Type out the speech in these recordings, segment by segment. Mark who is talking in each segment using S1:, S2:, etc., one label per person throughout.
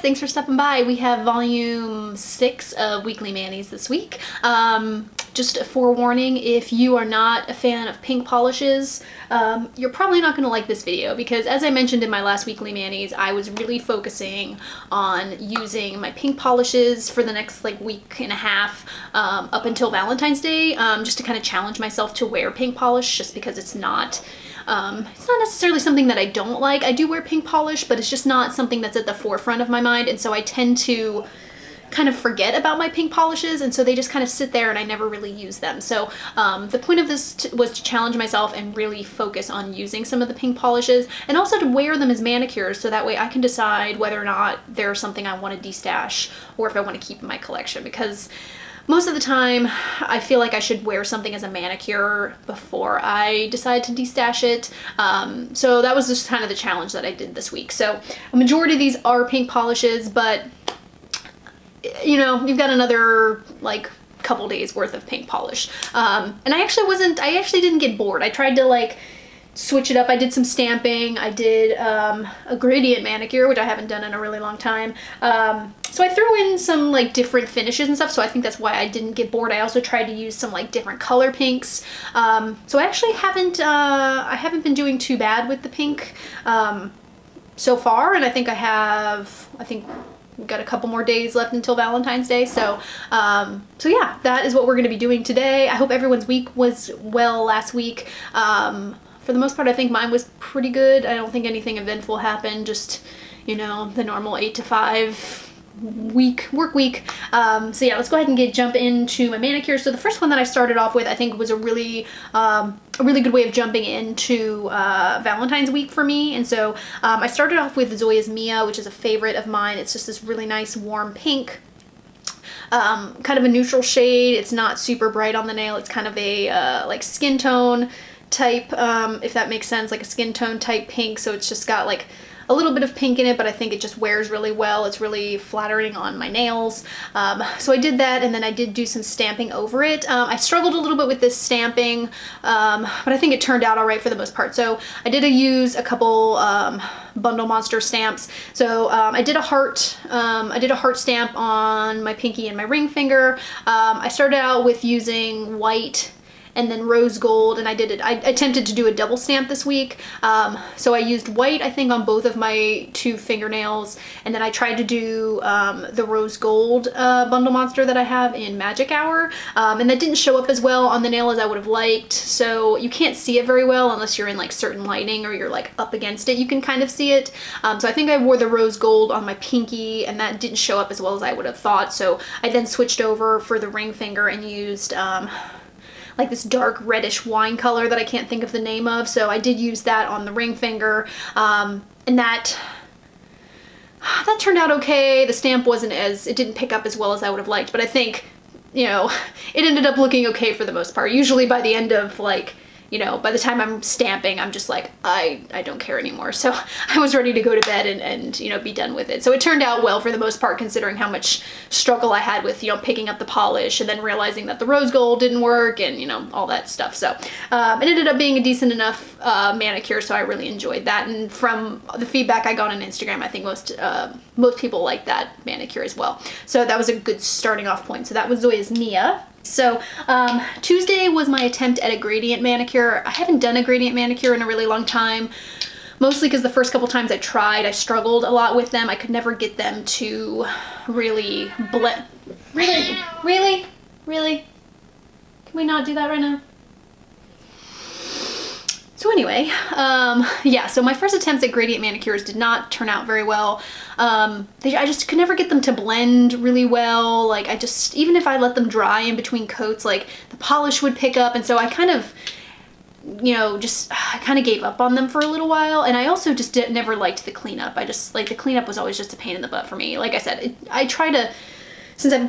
S1: thanks for stopping by. We have volume 6 of Weekly Manis this week. Just a forewarning, if you are not a fan of pink polishes, you're probably not going to like this video because, as I mentioned in my last Weekly Manis, I was really focusing on using my pink polishes for the next like week and a half up until Valentine's Day, just to kind of challenge myself to wear pink polish, just because it's not necessarily something that I don't like. I do wear pink polish, but it's just not something that's at the forefront of my mind, and so I tend to kind of forget about my pink polishes, and so they just kind of sit there and I never really use them. So the point of this was to challenge myself and really focus on using some of the pink polishes, and also to wear them as manicures, so that way I can decide whether or not they're something I want to destash or if I want to keep in my collection, because most of the time I feel like I should wear something as a manicure before I decide to destash it. So that was just kind of the challenge that I did this week. So a majority of these are pink polishes, but you know, you've got another like couple days worth of pink polish. And I actually didn't get bored. I tried to like switch it up. I did some stamping. I did a gradient manicure, which I haven't done in a really long time. So I threw in some like different finishes and stuff, so I think that's why I didn't get bored. I also tried to use some like different color pinks. So I actually haven't been doing too bad with the pink so far, and I think we've got a couple more days left until Valentine's Day. So yeah, that is what we're going to be doing today. I hope everyone's week was well last week. For the most part, I think mine was pretty good. I don't think anything eventful happened, just, you know, the normal 8 to 5 work week. So yeah, let's go ahead and jump into my manicure. So the first one that I started off with, I think, was a really good way of jumping into Valentine's week for me. And so I started off with Zoya Mia, which is a favorite of mine. It's just this really nice warm pink, kind of a neutral shade. It's not super bright on the nail. It's kind of a like skin tone type, if that makes sense, like a skin tone type pink. So it's just got like a little bit of pink in it, but I think it just wears really well. It's really flattering on my nails. So I did that, and then I did do some stamping over it. I struggled a little bit with this stamping, but I think it turned out all right for the most part. So I did use a couple Bundle Monster stamps. So I did a heart stamp on my pinky and my ring finger. I started out with using white and then rose gold, and I attempted to do a double stamp this week. So I used white, I think, on both of my 2 fingernails, and then I tried to do the rose gold Bundle Monster that I have in Magic Hour, and that didn't show up as well on the nail as I would have liked. So you can't see it very well unless you're in like certain lighting or you're like up against it. You can kind of see it. So I think I wore the rose gold on my pinky, and that didn't show up as well as I would have thought. So I then switched over for the ring finger and used like this dark reddish wine color that I can't think of the name of. So I did use that on the ring finger, and that turned out okay. The stamp it didn't pick up as well as I would have liked, but I think, you know, it ended up looking okay for the most part. Usually by the end of like, you know, by the time I'm stamping, I'm just like, I don't care anymore. So I was ready to go to bed and, you know, be done with it. So it turned out well for the most part, considering how much struggle I had with, you know, picking up the polish and then realizing that the rose gold didn't work and, you know, all that stuff. So it ended up being a decent enough manicure, so I really enjoyed that. And from the feedback I got on Instagram, I think most people like that manicure as well. So that was a good starting off point. So that was Zoya's Mia. So Tuesday was my attempt at a gradient manicure. I haven't done a gradient manicure in a really long time, mostly because the first couple times I tried, I struggled a lot with them. I could never get them to really blend. Really? Can we not do that right now? So anyway, yeah, so my first attempts at gradient manicures did not turn out very well. I just could never get them to blend really well. Like even if I let them dry in between coats, like the polish would pick up, and so I kind of, you know, I kind of gave up on them for a little while. And I also just never liked the cleanup. The cleanup was always just a pain in the butt for me. Like I said, I try to, since I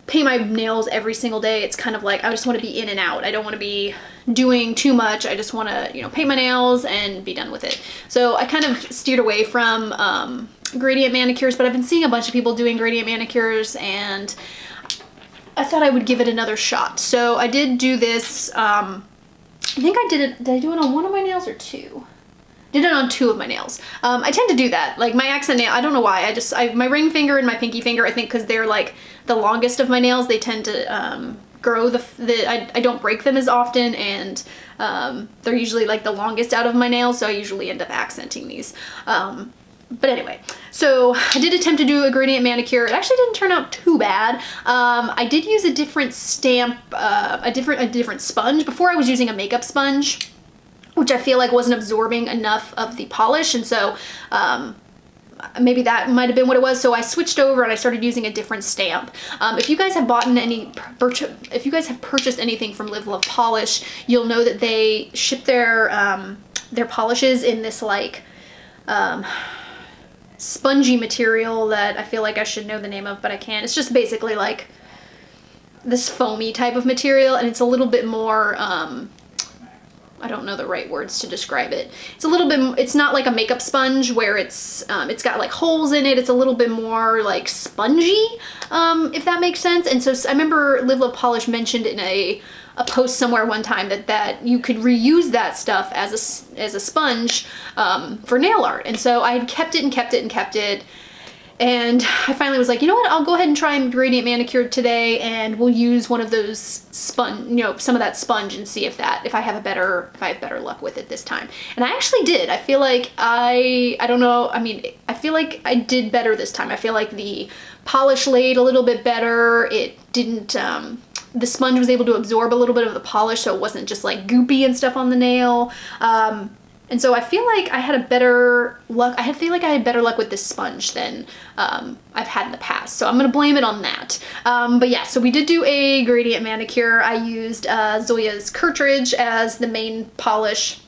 S1: paint my nails every single day, it's kind of like I just want to be in and out. I don't want to be doing too much. I just want to, you know, paint my nails and be done with it. So I kind of steered away from gradient manicures, but I've been seeing a bunch of people doing gradient manicures, and I thought I would give it another shot. So I did do this, I think I did I do it on one of my nails or 2? did it on 2 of my nails. I tend to do that. Like my accent nail, I don't know why. My ring finger and my pinky finger, I think because they're like the longest of my nails, they tend to grow I don't break them as often, and they're usually like the longest out of my nails, so I usually end up accenting these. But anyway, so I did attempt to do a gradient manicure. It actually didn't turn out too bad. I did use a different stamp, a different sponge. Before I was using a makeup sponge, which I feel like wasn't absorbing enough of the polish, and so maybe that might have been what it was. So I switched over and I started using a different stamp. If you guys have if you guys have purchased anything from Live Love Polish, you'll know that they ship their polishes in this like spongy material that I feel like I should know the name of, but I can't. It's just basically like this foamy type of material, and it's a little bit more, I don't know the right words to describe it. It's a little bit, it's not like a makeup sponge where it's got like holes in it. It's a little bit more like spongy, if that makes sense. And so I remember Live Love Polish mentioned in a post somewhere one time that you could reuse that stuff as a sponge for nail art. And so I had kept it and kept it and kept it. And I finally was like, you know what, I'll go ahead and try and gradient manicure today, and we'll use one of those sponge, you know, some of that sponge, and see if I have better luck with it this time. And I actually did. I feel like I don't know, I mean, I feel like I did better this time. I feel like the polish laid a little bit better. It didn't, the sponge was able to absorb a little bit of the polish, so it wasn't just like goopy and stuff on the nail. And so I feel like I had better luck. I feel like I had better luck with this sponge than I've had in the past. So I'm gonna blame it on that. But yeah, so we did do a gradient manicure. I used Zoya's Kirtridge as the main polish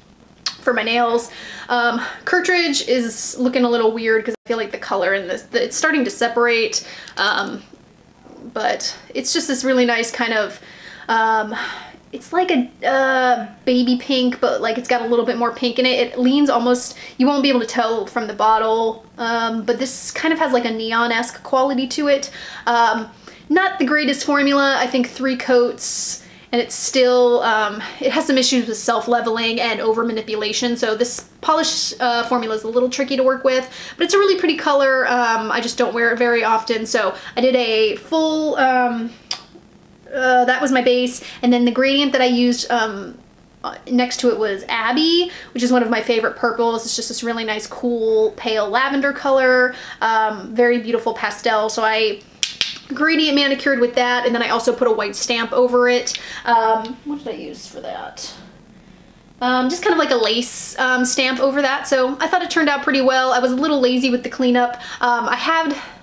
S1: for my nails. Kirtridge is looking a little weird because I feel like the color in this, it's starting to separate. But it's just this really nice kind of, it's like a baby pink, but like it's got a little bit more pink in it. It leans almost, you won't be able to tell from the bottle, but this kind of has like a neon-esque quality to it. Not the greatest formula. I think 3 coats, and it's still, it has some issues with self-leveling and over-manipulation, so this polish formula is a little tricky to work with, but it's a really pretty color. I just don't wear it very often, so I did a full, that was my base, and then the gradient that I used next to it was Abby, which is one of my favorite purples. It's just this really nice, cool, pale lavender color, very beautiful pastel, so I gradient manicured with that, and then I also put a white stamp over it. What did I use for that? Just kind of like a lace stamp over that, so I thought it turned out pretty well. I was a little lazy with the cleanup.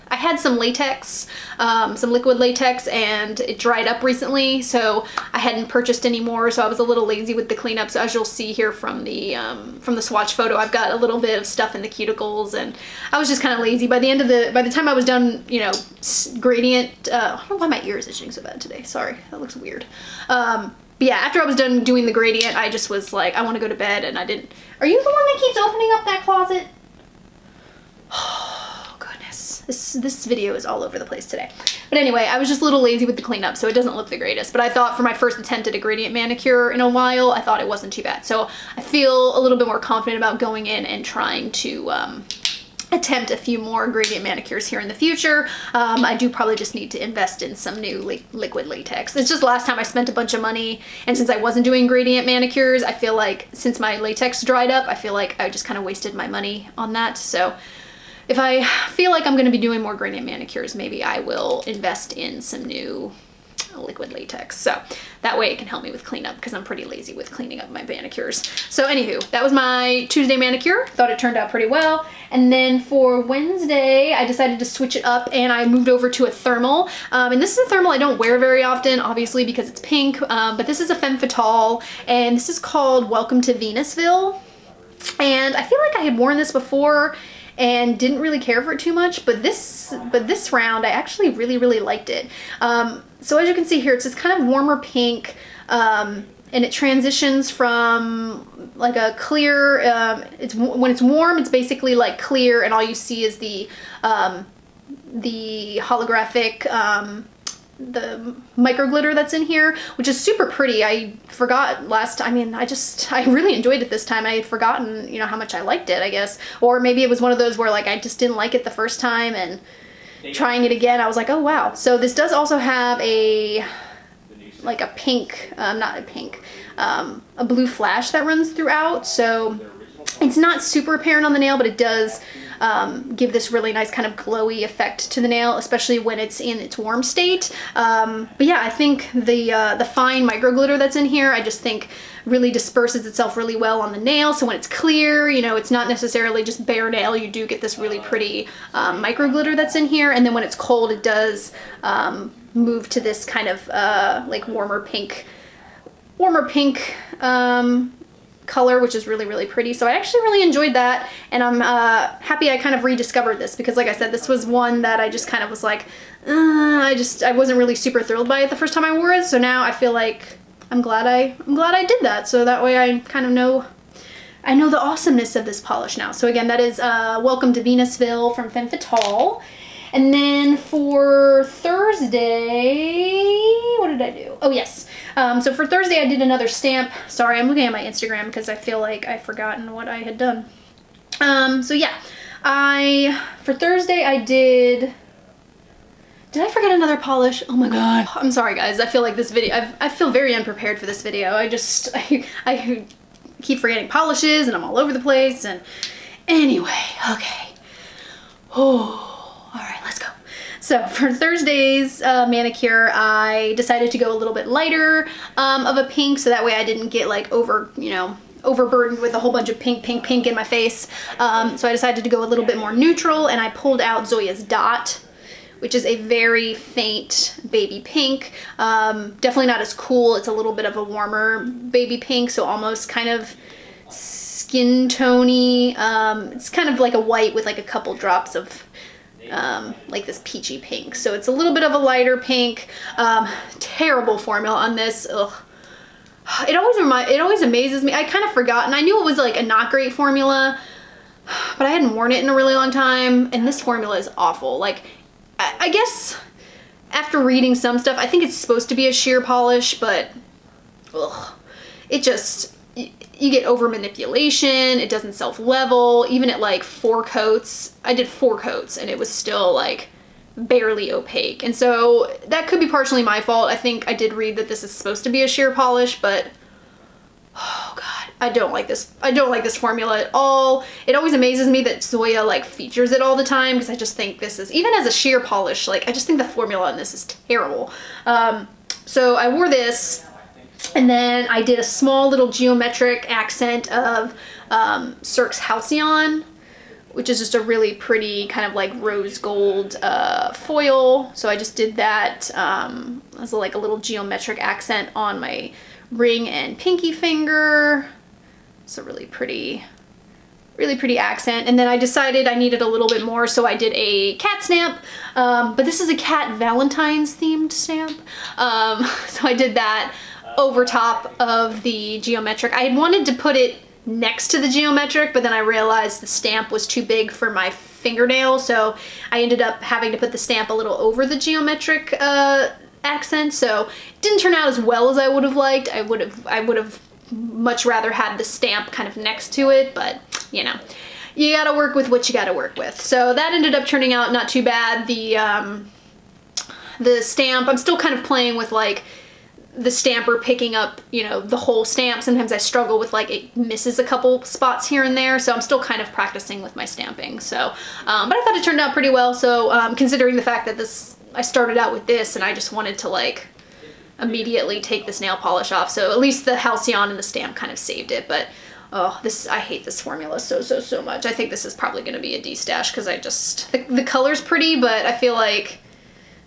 S1: I had some latex, some liquid latex, and it dried up recently, so I hadn't purchased any more, so I was a little lazy with the cleanup. So as you'll see here from the swatch photo, I've got a little bit of stuff in the cuticles, and I was just kind of lazy. By the time I was done, you know, gradient, I don't know why my ear is itching so bad today, sorry, that looks weird. But yeah, after I was done doing the gradient, I just was like, I want to go to bed, and I didn't. Are you the one that keeps opening up that closet? This video is all over the place today. But anyway, I was just a little lazy with the cleanup, so it doesn't look the greatest. But I thought for my first attempt at a gradient manicure in a while, I thought it wasn't too bad. So I feel a little bit more confident about going in and trying to attempt a few more gradient manicures here in the future. I do probably just need to invest in some new liquid latex. It's just last time I spent a bunch of money, and since I wasn't doing gradient manicures, I feel like since my latex dried up, I feel like I just kind of wasted my money on that. So if I feel like I'm going to be doing more gradient manicures, maybe I will invest in some new liquid latex. So that way it can help me with cleanup, because I'm pretty lazy with cleaning up my manicures. So anywho, that was my Tuesday manicure. Thought it turned out pretty well. And then for Wednesday, I decided to switch it up, and I moved over to a thermal. And this is a thermal I don't wear very often, obviously, because it's pink. But this is a Femme Fatale, and this is called Welcome to Venusville. And I feel like I had worn this before and didn't really care for it too much, but this round I actually really liked it. So as you can see here, it's this kind of warmer pink, and it transitions from like a clear, when it's warm, it's basically like clear, and all you see is the holographic the micro glitter that's in here, which is super pretty. I forgot last time. I mean, I really enjoyed it this time. I had forgotten, you know, how much I liked it, I guess. Or maybe it was one of those where like I just didn't like it the first time, and trying it again, I was like, oh wow. So this does also have a, like a pink, not a pink, a blue flash that runs throughout. So it's not super apparent on the nail, but it does give this really nice kind of glowy effect to the nail, especially when it's in its warm state. But yeah, I think the fine micro glitter that's in here, I just think really disperses itself really well on the nail. So when it's clear, you know, it's not necessarily just bare nail, you do get this really pretty micro glitter that's in here. And then when it's cold, it does move to this kind of like warmer pink color, which is really, really pretty. So I actually really enjoyed that, and I'm happy I kind of rediscovered this, because like I said, this was one that I just kind of was like, I wasn't really super thrilled by it the first time I wore it. So now I feel like I'm glad I did that. So that way I kind of know the awesomeness of this polish now. So again, that is Welcome to Venusville from Femme Fatale. And then for Thursday, what did I do? Oh yes. So for Thursday I did another stamp. Sorry, I'm looking at my Instagram because I feel like I've forgotten what I had done. So yeah, for Thursday I did I forget another polish? Oh my god. I'm sorry guys, I feel like this video, I feel very unprepared for this video. I keep forgetting polishes and I'm all over the place, and anyway, okay. Oh, all right, let's go. So for Thursday's manicure, I decided to go a little bit lighter of a pink, so that way I didn't get like overburdened with a whole bunch of pink in my face. So I decided to go a little bit more neutral, and I pulled out Zoya's Dot, which is a very faint baby pink. Definitely not as cool. It's a little bit of a warmer baby pink, so almost kind of skin tony. It's kind of like a white with like a couple drops of like this peachy pink. So it's a little bit of a lighter pink. Terrible formula on this. Ugh. It always amazes me. I kind of forgot, and I knew it was like a not great formula, but I hadn't worn it in a really long time, and this formula is awful. Like, I guess after reading some stuff, I think it's supposed to be a sheer polish, but ugh, it just, you get over manipulation, it doesn't self-level. Even at like 4 coats, I did 4 coats and it was still like barely opaque. And so that could be partially my fault. I think I did read that this is supposed to be a sheer polish, but oh god, I don't like this. I don't like this formula at all. It always amazes me that Zoya like features it all the time, because I just think this is, even as a sheer polish, like I just think the formula on this is terrible. So I wore this, and then I did a small little geometric accent of Cirque Halcyon, which is just a really pretty kind of like rose gold foil. So I just did that as like a little geometric accent on my ring and pinky finger. It's a really pretty accent. And then I decided I needed a little bit more, so I did a cat stamp. But this is a cat Valentine's themed stamp. So I did that over top of the geometric. I had wanted to put it next to the geometric, but then I realized the stamp was too big for my fingernail, so I ended up having to put the stamp a little over the geometric accent. So it didn't turn out as well as I would have liked. I would have much rather had the stamp kind of next to it, but you know, you gotta work with what you gotta work with. So that ended up turning out not too bad. The stamp, I'm still kind of playing with like the stamper picking up, you know, the whole stamp. Sometimes I struggle with like it misses a couple spots here and there, so I'm still kind of practicing with my stamping. So but I thought it turned out pretty well. So considering the fact that I started out with this and I just wanted to like immediately take this nail polish off, so at least the Halcyon and the stamp kind of saved it. But oh, I hate this formula so much. I think this is probably going to be a D-stash, because I just, the color's pretty, but I feel like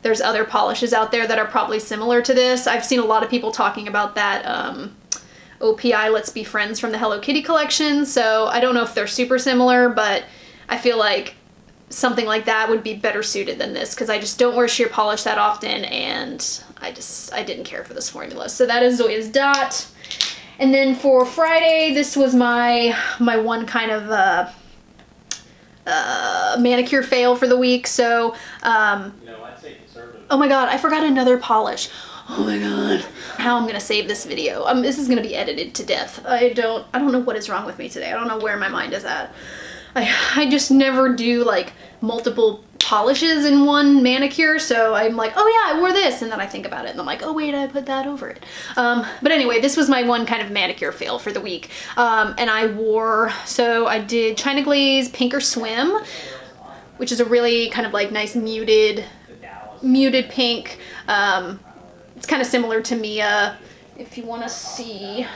S1: there's other polishes out there that are probably similar to this. I've seen a lot of people talking about that OPI Let's Be Friends from the Hello Kitty collection, so I don't know if they're super similar, but I feel like something like that would be better suited than this, because I just don't wear sheer polish that often, and I didn't care for this formula. So that is Zoya's Dot. And then for Friday, this was my one kind of manicure fail for the week. So,
S2: I'd say conservative.
S1: oh my god, I forgot another polish. Oh my god. How I'm gonna save this video. This is gonna be edited to death. I don't know what is wrong with me today. I don't know where my mind is at. I just never do like multiple polishes in one manicure, so I'm like, oh yeah, I wore this, and then I think about it and I'm like, oh wait, I put that over it. But anyway, this was my one kind of manicure fail for the week. And I did China Glaze Pink or Swim, which is a really kind of like nice muted pink. It's kind of similar to Mia. If you want to see,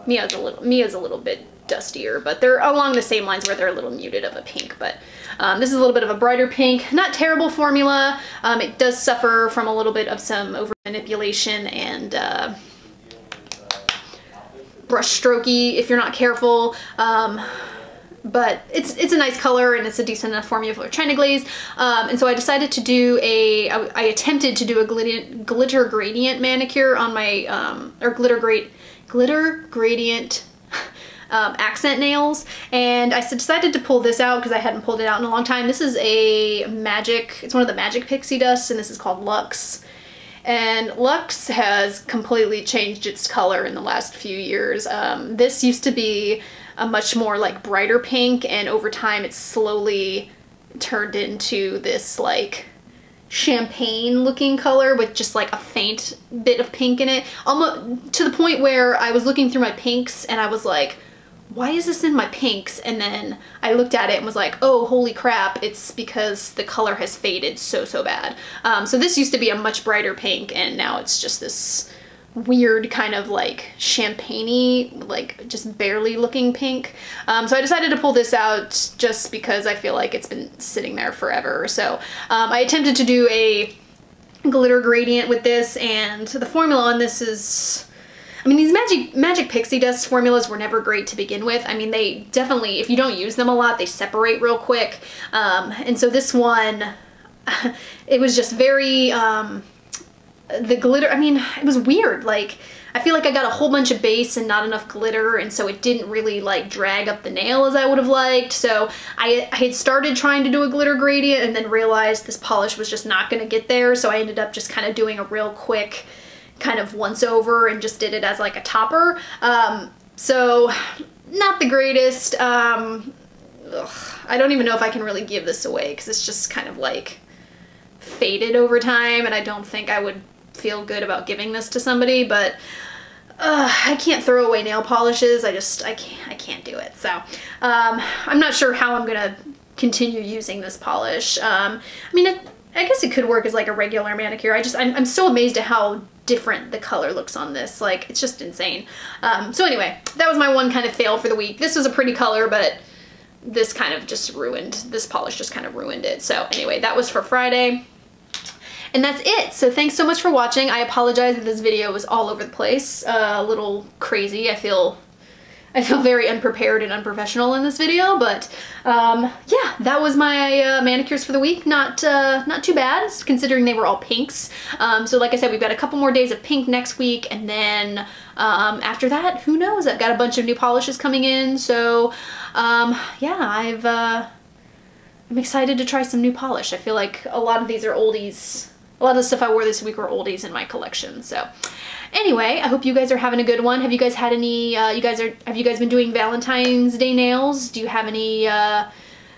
S1: Mia's a little bit dustier, but they're along the same lines where they're a little muted of a pink. But this is a little bit of a brighter pink. Not terrible formula. It does suffer from a little bit of some over manipulation and brush strokey if you're not careful. But it's a nice color and it's a decent enough formula for China Glaze. And so I decided to do I attempted to do a glitter gradient manicure on my, or glitter gradient accent nails. And I decided to pull this out because I hadn't pulled it out in a long time. This is it's one of the Magic Pixie Dusts, and this is called Lux. And Lux has completely changed its color in the last few years. This used to be a much more like brighter pink, and over time it's slowly turned into this like champagne looking color with just like a faint bit of pink in it, almost to the point where I was looking through my pinks and I was like, why is this in my pinks? And then I looked at it and was like, oh holy crap, it's because the color has faded so bad. So this used to be a much brighter pink, and now it's just this weird kind of like champagne-y, like just barely looking pink. So I decided to pull this out just because I feel like it's been sitting there forever. So I attempted to do a glitter gradient with this, and the formula on this is, I mean, these Magic Pixie Dust formulas were never great to begin with. I mean, they definitely, if you don't use them a lot, they separate real quick. And so this one, it was just very, the glitter, I mean, it was weird. Like, I feel like I got a whole bunch of base and not enough glitter, and so it didn't really like drag up the nail as I would have liked. So I had started trying to do a glitter gradient and then realized this polish was just not gonna get there, so I ended up just kind of doing a real quick kind of once over and just did it as like a topper. So not the greatest. I don't even know if I can really give this away because it's just kind of like faded over time, and I don't think I would feel good about giving this to somebody. But I can't throw away nail polishes. I can't do it. So I'm not sure how I'm gonna continue using this polish. I mean, I guess it could work as like a regular manicure. I'm so amazed at how different the color looks on this. Like, it's just insane. So anyway, that was my one kind of fail for the week. This was a pretty color, but this kind of just this polish just kind of ruined it. So anyway, that was for Friday. And that's it. So thanks so much for watching. I apologize that this video was all over the place, a little crazy. I feel very unprepared and unprofessional in this video, but yeah, that was my manicures for the week. Not too bad, considering they were all pinks. So like I said, we've got a couple more days of pink next week, and then after that, who knows? I've got a bunch of new polishes coming in, so yeah, I'm excited to try some new polish. I feel like a lot of these are oldies. A lot of the stuff I wore this week were oldies in my collection. So anyway, I hope you guys are having a good one. Have you guys had any, have you guys been doing Valentine's Day nails? Do you have any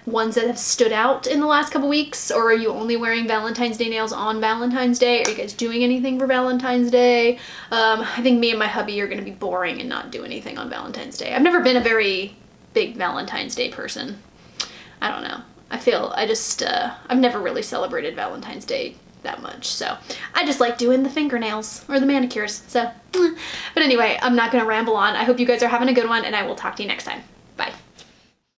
S1: ones that have stood out in the last couple weeks? Or are you only wearing Valentine's Day nails on Valentine's Day? Are you guys doing anything for Valentine's Day? I think me and my hubby are gonna be boring and not do anything on Valentine's Day. I've never been a very big Valentine's Day person. I don't know. I've never really celebrated Valentine's Day that much, so I just like doing the fingernails or the manicures. So but anyway, I'm not gonna ramble on. I hope you guys are having a good one, and I will talk to you next time.